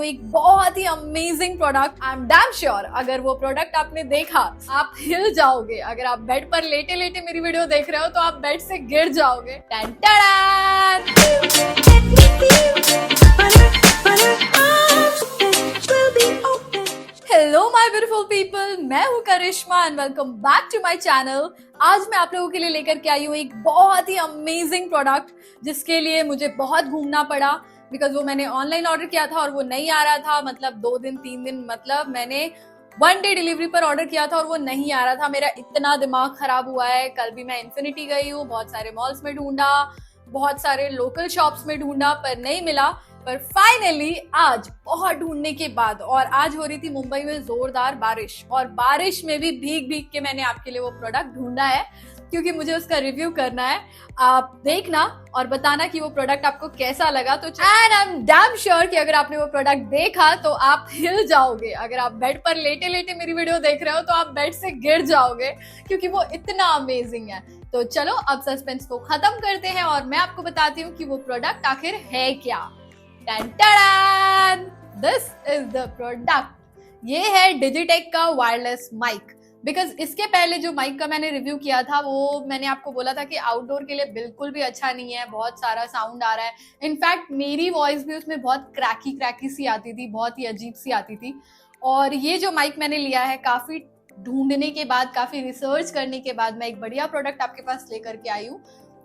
एक बहुत ही amazing product. I am damn sure अगर वो प्रोडक्ट आपने देखा आप हिल जाओगे। अगर आप बेड पर लेटे लेटे मेरी वीडियो देख रहे हो तो आप बेड से गिर जाओगे। टन टन! हेलो माय ब्यूटीफुल पीपल, मैं हूँ Karishma and welcome back to my channel. आज मैं आप लोगों के लिए लेकर के आई हूँ एक बहुत ही अमेजिंग प्रोडक्ट जिसके लिए मुझे बहुत घूमना पड़ा बिकॉज वो मैंने ऑनलाइन ऑर्डर किया था और वो नहीं आ रहा था। मतलब 2 दिन 3 दिन, मतलब मैंने 1 डे डिलीवरी पर ऑर्डर किया था और वो नहीं आ रहा था। मेरा इतना दिमाग खराब हुआ है। कल भी मैं इन्फिनिटी गई हूँ, बहुत सारे मॉल्स में ढूंढा, बहुत सारे लोकल शॉप्स में ढूंढा पर नहीं मिला। पर फाइनली आज बहुत ढूंढने के बाद, और आज हो रही थी मुंबई में जोरदार बारिश, और बारिश में भी भीग भीग के मैंने आपके लिए वो प्रोडक्ट ढूंढा है क्योंकि मुझे उसका रिव्यू करना है। आप देखना और बताना कि वो प्रोडक्ट आपको कैसा लगा। तो and I am damn sure कि अगर आपने वो प्रोडक्ट देखा तो आप हिल जाओगे। अगर आप बेड पर लेटे लेटे मेरी वीडियो देख रहे हो तो आप बेड से गिर जाओगे क्योंकि वो इतना अमेजिंग है। तो चलो अब सस्पेंस को खत्म करते हैं और मैं आपको बताती हूँ कि वो प्रोडक्ट आखिर है क्या। This is the product. ये है डिजिटेक का वायरलेस माइक। बिकॉज इसके पहले जो माइक का मैंने रिव्यू किया था वो मैंने आपको बोला था कि आउटडोर के लिए बिल्कुल भी अच्छा नहीं है, बहुत सारा साउंड आ रहा है। इनफैक्ट मेरी वॉइस भी उसमें बहुत क्रैकी सी आती थी, बहुत ही अजीब सी आती थी। और ये जो माइक मैंने लिया है, काफी ढूंढने के बाद, काफी रिसर्च करने के बाद मैं एक बढ़िया प्रोडक्ट आपके पास लेकर के आई हूँ।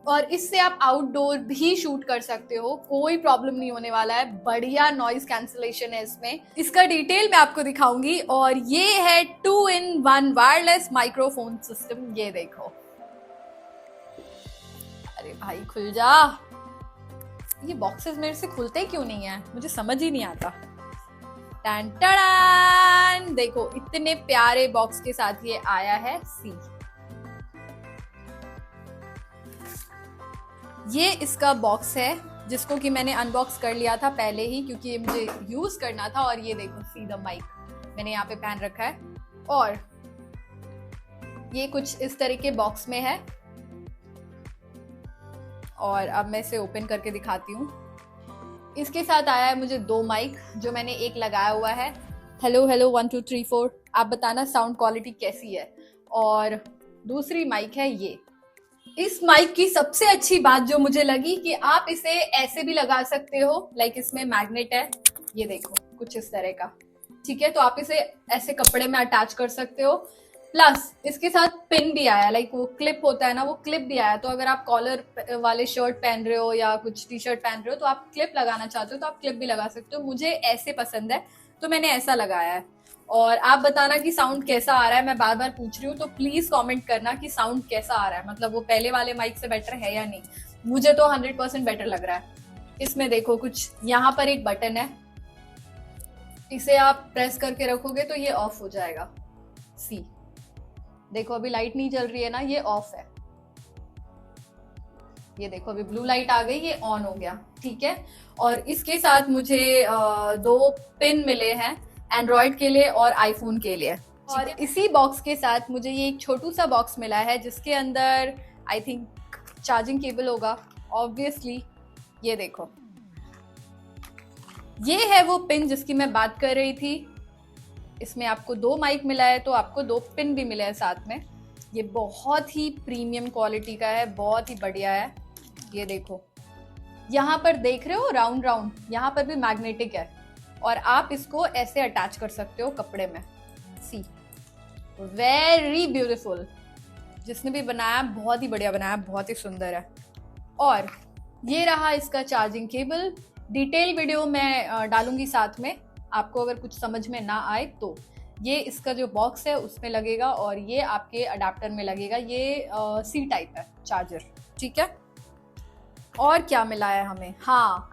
और इससे आप आउटडोर भी शूट कर सकते हो, कोई प्रॉब्लम नहीं होने वाला है। बढ़िया नॉइज कैंसलेशन है इसमें। इसका डिटेल मैं आपको दिखाऊंगी। और ये है 2-in-1 वायरलेस माइक्रोफोन सिस्टम। ये देखो, अरे भाई खुल जा। ये बॉक्सेस मेरे से खुलते क्यों नहीं है, मुझे समझ ही नहीं आता। टन टन! देखो इतने प्यारे बॉक्स के साथ ये आया है। सी, ये इसका बॉक्स है जिसको कि मैंने अनबॉक्स कर लिया था पहले ही क्योंकि ये मुझे यूज करना था। और ये देखो, सी द माइक मैंने यहाँ पे पहन रखा है और ये कुछ इस तरह के बॉक्स में है। और अब मैं इसे ओपन करके दिखाती हूँ। इसके साथ आया है मुझे 2 माइक जो मैंने एक लगाया हुआ है। हेलो हेलो 1 2 3 4, आप बताना साउंड क्वालिटी कैसी है। और दूसरी माइक है ये। इस माइक की सबसे अच्छी बात जो मुझे लगी कि आप इसे ऐसे भी लगा सकते हो, लाइक इसमें मैग्नेट है, ये देखो कुछ इस तरह का, ठीक है। तो आप इसे ऐसे कपड़े में अटैच कर सकते हो। प्लस इसके साथ पिन भी आया, लाइक वो क्लिप होता है ना, वो क्लिप भी आया। तो अगर आप कॉलर वाले शर्ट पहन रहे हो या कुछ टी शर्ट पहन रहे हो तो आप क्लिप लगाना चाहते हो तो आप क्लिप भी लगा सकते हो। मुझे ऐसे पसंद है तो मैंने ऐसा लगाया है। और आप बताना कि साउंड कैसा आ रहा है। मैं बार बार पूछ रही हूँ तो प्लीज कमेंट करना कि साउंड कैसा आ रहा है, मतलब वो पहले वाले माइक से बेटर है या नहीं। मुझे तो 100% बेटर लग रहा है। इसमें देखो कुछ यहाँ पर एक बटन है, इसे आप प्रेस करके रखोगे तो ये ऑफ हो जाएगा। सी देखो, अभी लाइट नहीं जल रही है ना, ये ऑफ है। ये देखो अभी ब्लू लाइट आ गई, ये ऑन हो गया, ठीक है। और इसके साथ मुझे 2 पिन मिले हैं, एंड्रॉइड के लिए और आईफोन के लिए। और इसी बॉक्स के साथ मुझे ये एक छोटू सा बॉक्स मिला है जिसके अंदर आई थिंक चार्जिंग केबल होगा ऑब्वियसली। ये देखो, ये है वो पिन जिसकी मैं बात कर रही थी। इसमें आपको 2 माइक मिला है तो आपको 2 पिन भी मिले हैं साथ में। ये बहुत ही प्रीमियम क्वालिटी का है, बहुत ही बढ़िया है। ये देखो, यहाँ पर देख रहे हो राउंड राउंड, यहाँ पर भी मैग्नेटिक है और आप इसको ऐसे अटैच कर सकते हो कपड़े में। सी, वेरी ब्यूटीफुल। जिसने भी बनाया बहुत ही बढ़िया बनाया, बहुत ही सुंदर है। और ये रहा इसका चार्जिंग केबल। डिटेल वीडियो मैं डालूंगी साथ में, आपको अगर कुछ समझ में ना आए तो। ये इसका जो बॉक्स है उसमें लगेगा और ये आपके अडेप्टर में लगेगा। ये सी टाइप है चार्जर, ठीक है। और क्या मिला है हमें, हाँ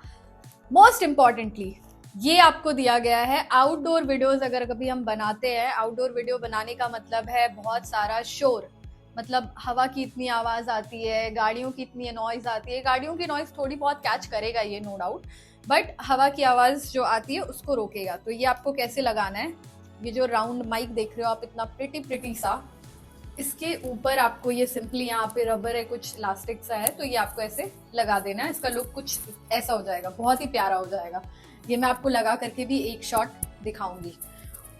मोस्ट इम्पॉर्टेंटली ये आपको दिया गया है। आउटडोर वीडियोस अगर कभी हम बनाते हैं, आउटडोर वीडियो बनाने का मतलब है बहुत सारा शोर, मतलब हवा की इतनी आवाज आती है, गाड़ियों की इतनी नॉइज आती है। गाड़ियों की नॉइज थोड़ी बहुत कैच करेगा ये, नो डाउट, बट हवा की आवाज जो आती है उसको रोकेगा। तो ये आपको कैसे लगाना है, ये जो राउंड माइक देख रहे हो आप, इतना प्रिटी सा, इसके ऊपर आपको ये सिंपली यहाँ पे रबर है, कुछ इलास्टिक सा है, तो ये आपको ऐसे लगा देना है। इसका लुक कुछ ऐसा हो जाएगा, बहुत ही प्यारा हो जाएगा। ये मैं आपको लगा करके भी एक शॉट दिखाऊंगी।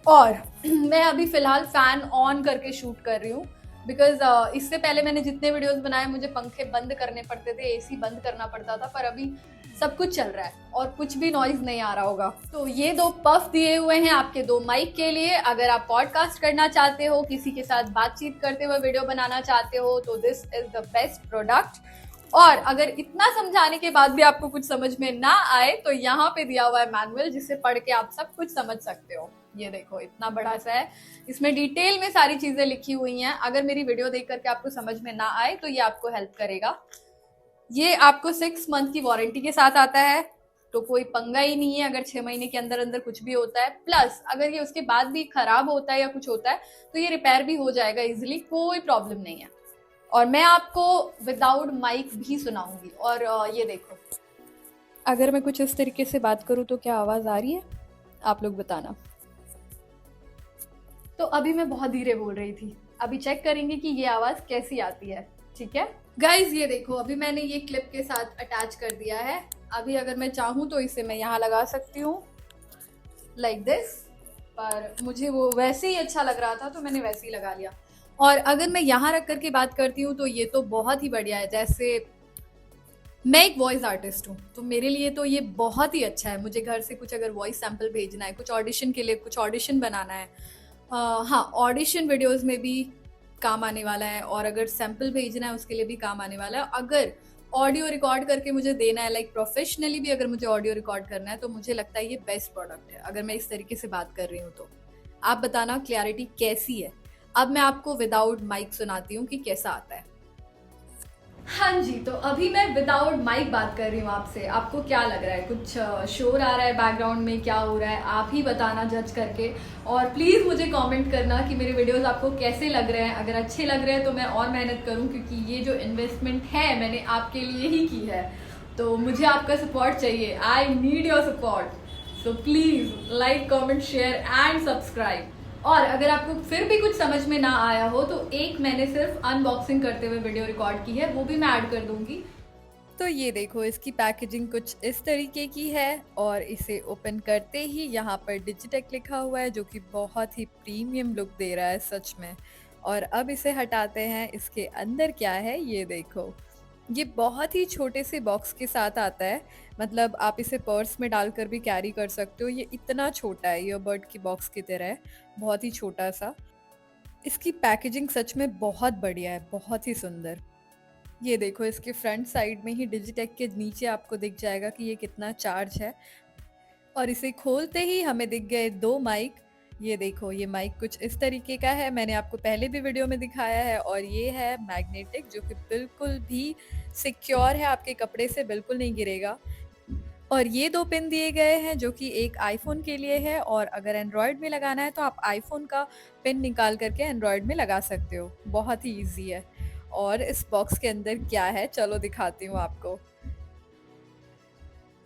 और मैं अभी फिलहाल फैन ऑन करके शूट कर रही हूँ, बिकॉज इससे पहले मैंने जितने वीडियोस बनाए मुझे पंखे बंद करने पड़ते थे, एसी बंद करना पड़ता था, पर अभी सब कुछ चल रहा है और कुछ भी नॉइज नहीं आ रहा होगा। तो ये 2 पफ दिए हुए हैं आपके 2 माइक के लिए। अगर आप पॉडकास्ट करना चाहते हो, किसी के साथ बातचीत करते हुए वीडियो बनाना चाहते हो, तो this is the best product. और अगर इतना समझाने के बाद भी आपको कुछ समझ में ना आए, तो यहाँ पे दिया हुआ है मैनुअल, जिसे पढ़ के आप सब कुछ समझ सकते हो। ये देखो, इतना बड़ा सा है, इसमें डिटेल में सारी चीजें लिखी हुई हैं। अगर मेरी वीडियो देख करके आपको समझ में ना आए तो ये आपको हेल्प करेगा। ये आपको 6 मंथ की वारंटी के साथ आता है, तो कोई पंगा ही नहीं है अगर 6 महीने के अंदर अंदर कुछ भी होता है। प्लस अगर ये उसके बाद भी खराब होता है या कुछ होता है तो ये रिपेयर भी हो जाएगा इजिली, कोई प्रॉब्लम नहीं है। और मैं आपको विदाउट माइक भी सुनाऊंगी। और ये देखो, अगर मैं कुछ इस तरीके से बात करूं तो क्या आवाज आ रही है, आप लोग बताना। तो अभी मैं बहुत धीरे बोल रही थी, अभी चेक करेंगे कि ये आवाज कैसी आती है। ठीक है गाइज, ये देखो, अभी मैंने ये क्लिप के साथ अटैच कर दिया है। अभी अगर मैं चाहूँ तो इसे मैं यहाँ लगा सकती हूँ लाइक दिस, पर मुझे वो वैसे ही अच्छा लग रहा था तो मैंने वैसे ही लगा लिया। और अगर मैं यहाँ रख करके बात करती हूँ तो ये तो बहुत ही बढ़िया है। जैसे मैं एक वॉइस आर्टिस्ट हूँ तो मेरे लिए तो ये बहुत ही अच्छा है। मुझे घर से कुछ अगर वॉइस सैम्पल भेजना है, कुछ ऑडिशन के लिए कुछ ऑडिशन बनाना है, हाँ ऑडिशन वीडियोस में भी काम आने वाला है, और अगर सैम्पल भेजना है उसके लिए भी काम आने वाला है। अगर ऑडियो रिकॉर्ड करके मुझे देना है, लाइक प्रोफेशनली भी अगर मुझे ऑडियो रिकॉर्ड करना है, तो मुझे लगता है ये बेस्ट प्रोडक्ट है अगर मैं इस तरीके से बात कर रही हूँ तो। आप बताना क्लैरिटी कैसी है। अब मैं आपको विदाउट माइक सुनाती हूँ कि कैसा आता है। हाँ जी, तो अभी मैं विदाउट माइक बात कर रही हूँ आपसे। आपको क्या लग रहा है, कुछ शोर आ रहा है बैकग्राउंड में, क्या हो रहा है, आप ही बताना जज करके। और प्लीज़ मुझे कमेंट करना कि मेरे वीडियोस आपको कैसे लग रहे हैं। अगर अच्छे लग रहे हैं तो मैं और मेहनत करूँ, क्योंकि ये जो इन्वेस्टमेंट है मैंने आपके लिए ही की है, तो मुझे आपका सपोर्ट चाहिए। I need your support. So please like, comment, share and subscribe. और अगर आपको फिर भी कुछ समझ में ना आया हो तो एक मैंने सिर्फ अनबॉक्सिंग करते हुए वीडियो रिकॉर्ड की है, वो भी मैं ऐड कर दूंगी। तो ये देखो, इसकी पैकेजिंग कुछ इस तरीके की है, और इसे ओपन करते ही यहाँ पर डिजिटेक लिखा हुआ है, जो कि बहुत ही प्रीमियम लुक दे रहा है सच में। और अब इसे हटाते हैं, इसके अंदर क्या है ये देखो। ये बहुत ही छोटे से बॉक्स के साथ आता है, मतलब आप इसे पर्स में डालकर भी कैरी कर सकते हो। ये इतना छोटा है, ईयरबड की बॉक्स की तरह है, बहुत ही छोटा सा। इसकी पैकेजिंग सच में बहुत बढ़िया है, बहुत ही सुंदर। ये देखो, इसके फ्रंट साइड में ही डिजिटेक के नीचे आपको दिख जाएगा कि ये कितना चार्ज है। और इसे खोलते ही हमें दिख गए 2 माइक। ये देखो, ये माइक कुछ इस तरीके का है, मैंने आपको पहले भी वीडियो में दिखाया है। और ये है मैग्नेटिक, जो कि बिल्कुल भी सिक्योर है, आपके कपड़े से बिल्कुल नहीं गिरेगा। और ये 2 पिन दिए गए हैं, जो कि एक आईफोन के लिए है, और अगर एंड्रॉयड में लगाना है तो आप आईफोन का पिन निकाल करके एंड्रॉयड में लगा सकते हो। बहुत ही ईजी है। और इस बॉक्स के अंदर क्या है, चलो दिखाती हूँ आपको।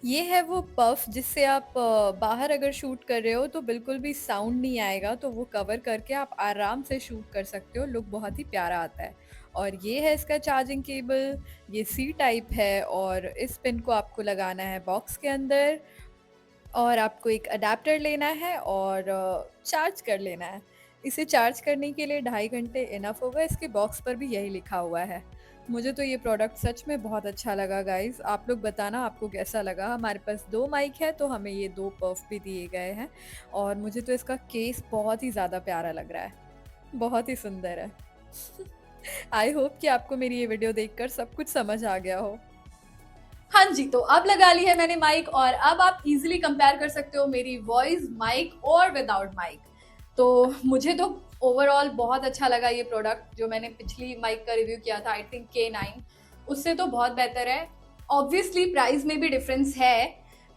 ये है वो पफ जिससे आप बाहर अगर शूट कर रहे हो तो बिल्कुल भी साउंड नहीं आएगा, तो वो कवर करके आप आराम से शूट कर सकते हो। लुक बहुत ही प्यारा आता है। और ये है इसका चार्जिंग केबल, ये सी टाइप है, और इस पिन को आपको लगाना है बॉक्स के अंदर, और आपको एक अडेप्टर लेना है और चार्ज कर लेना है। इसे चार्ज करने के लिए 2.5 घंटे इनफ होगा, इसके बॉक्स पर भी यही लिखा हुआ है। मुझे तो ये प्रोडक्ट सच में बहुत अच्छा लगा गाइस। आप लोग बताना आपको कैसा लगा। हमारे पास 2 माइक है तो हमें ये 2 पफ भी दिए गए हैं, और मुझे तो इसका केस बहुत ही ज़्यादा प्यारा लग रहा है, बहुत ही सुंदर है। आई होप कि आपको मेरी ये वीडियो देखकर सब कुछ समझ आ गया हो। हाँ जी, तो अब लगा ली है मैंने माइक, और अब आप इजीली कंपेयर कर सकते हो मेरी वॉइस माइक और विदाउट माइक। तो मुझे तो ओवरऑल बहुत अच्छा लगा ये प्रोडक्ट। जो मैंने पिछली माइक का रिव्यू किया था, आई थिंक K9, उससे तो बहुत बेहतर है। ऑब्वियसली प्राइस में भी डिफरेंस है,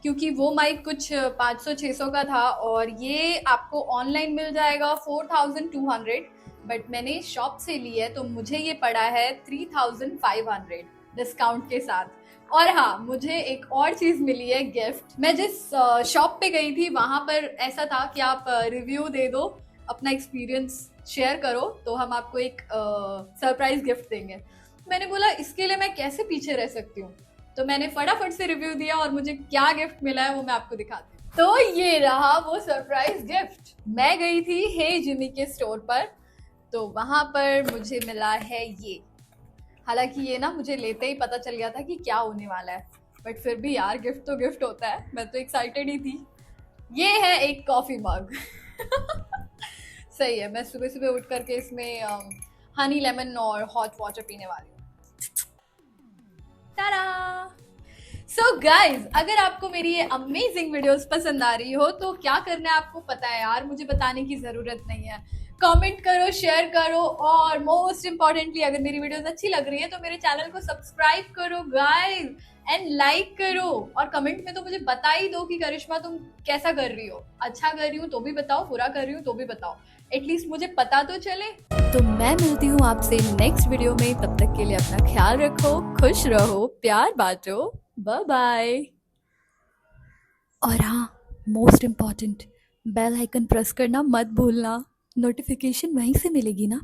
क्योंकि वो माइक कुछ 500-600 का था, और ये आपको ऑनलाइन मिल जाएगा 4200, बट मैंने शॉप से ली है तो मुझे ये पड़ा है 3500 डिस्काउंट के साथ। और हाँ, मुझे एक और चीज़ मिली है गिफ्ट। मैं जिस शॉप पे गई थी वहाँ पर ऐसा था कि आप रिव्यू दे दो अपना एक्सपीरियंस शेयर करो तो हम आपको एक सरप्राइज गिफ्ट देंगे। मैंने बोला इसके लिए मैं कैसे पीछे रह सकती हूँ, तो मैंने फटाफट से रिव्यू दिया और मुझे क्या गिफ्ट मिला है वो मैं आपको दिखाती हूँ। तो ये रहा वो सरप्राइज गिफ्ट। मैं गई थी हे जिमी के स्टोर पर, तो वहां पर मुझे मिला है ये। हालांकि ये ना मुझे लेते ही पता चल गया था कि क्या होने वाला है, बट फिर भी यार गिफ्ट तो गिफ्ट होता है, मैं तो एक्साइटेड ही थी। ये है एक कॉफी मग। सही है, मैं सुबह सुबह उठ करके इसमें हनी लेमन और हॉट वाटर पीने वाली हूँ। सो गाइज, अगर आपको मेरी ये अमेजिंग वीडियोस पसंद आ रही हो तो क्या करना है आपको पता है यार, मुझे बताने की जरूरत नहीं है। कमेंट करो, शेयर करो, और मोस्ट इम्पोर्टेंटली अगर मेरी वीडियोस अच्छी लग रही है तो मेरे चैनल को सब्सक्राइब करो गाइज, एंड लाइक करो। और कमेंट में तो मुझे बता ही दो कि करिश्मा तुम कैसा कर रही हो, अच्छा कर रही हूँ तो भी बताओ, बुरा कर रही हूँ तो भी बताओ, एटलीस्ट मुझे पता तो चले। तो मैं मिलती हूँ आपसे नेक्स्ट वीडियो में, तब तक के लिए अपना ख्याल रखो, खुश रहो, प्यार बांटो, बाय बाय। और हाँ, most important, bell icon press करना मत भूलना, नोटिफिकेशन वहीं से मिलेगी ना।